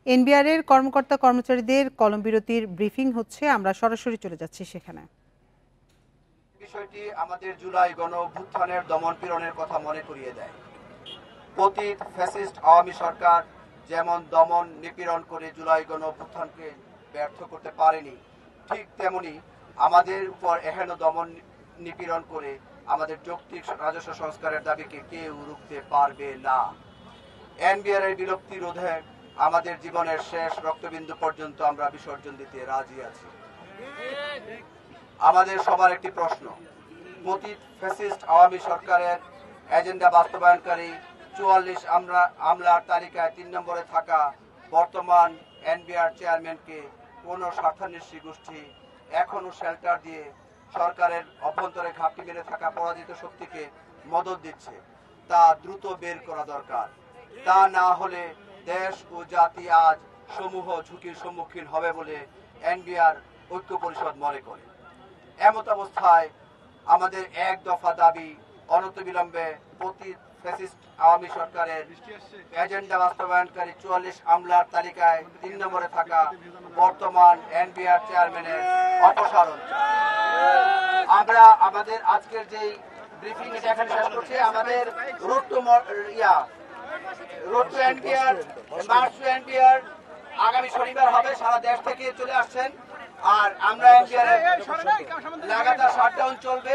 NBR এর কর্মকর্তা কর্মচারীদের কলম বিরতির ব্রিফিং হচ্ছে, আমরা সরাসরি চলে যাচ্ছি সেখানে। বিষয়টি আমাদের জুলাই গণ অভ্যুত্থানের দমন পীড়নের কথা মনে করিয়ে দেয়। পতিত ফ্যাসিস্ট আওয়ামী সরকার যেমন দমন নিপীড়ন করে জুলাই গণ অভ্যুত্থানকে ব্যর্থ করতে পারেনি, ঠিক তেমনি আমাদের উপর এহেন দমন নিপীড়ন করে আমাদের যৌক্তিক রাজস্ব সংস্কারের দাবিকে কেউ রুখতে পারবে না। এনবিআর এর বিলুপ্তি রোধে আমাদের জীবনের শেষ রক্তবিন্দু পর্যন্ত আমরা বিসর্জন দিতে রাজি আছি। আমাদের সবার একটি প্রশ্ন, পতিত ফ্যাসিস্ট আওয়ামী সরকারের এজেন্ডা বাস্তবায়নকারী ৪৪ আমলার তালিকায় ৩ নম্বরে থাকা বর্তমান এনবিআর চেয়ারম্যানকে কোন স্বার্থান্বেষী গোষ্ঠী এখনো শেল্টার দিয়ে সরকারের অভ্যন্তরে ঘাপটি মেরে থাকা পরাজিত শক্তিকে মদত দিচ্ছে, তা দ্রুত বের করা দরকার। তা না হলে দেশ ও জাতি আজ সমূহ ঝুঁকির সম্মুখীন হবে বলে এনবিআর ঐক্য পরিষদ মনে করে। এমত অবস্থায় আমাদের এক দফা দাবি, অনতিবিলম্বে পতিত ফ্যাসিস্ট আওয়ামী সরকারের এজেন্ডা বাস্তবায়নকারী ৪৪ আমলার তালিকায় ৩ নম্বরে থাকা বর্তমান এনবিআর চেয়ারম্যানের অপসারণ। আমরা আমাদের আজকের যেই ব্রিফিং এটা এখানে শেষ করছি। আমাদের road two NBR, March two NBR আগামী শনিবার হবে। সারা দেশ থেকে চলে আসছেন। আর আমরা এনবিআর লাগাতার শাটডাউন চলবে।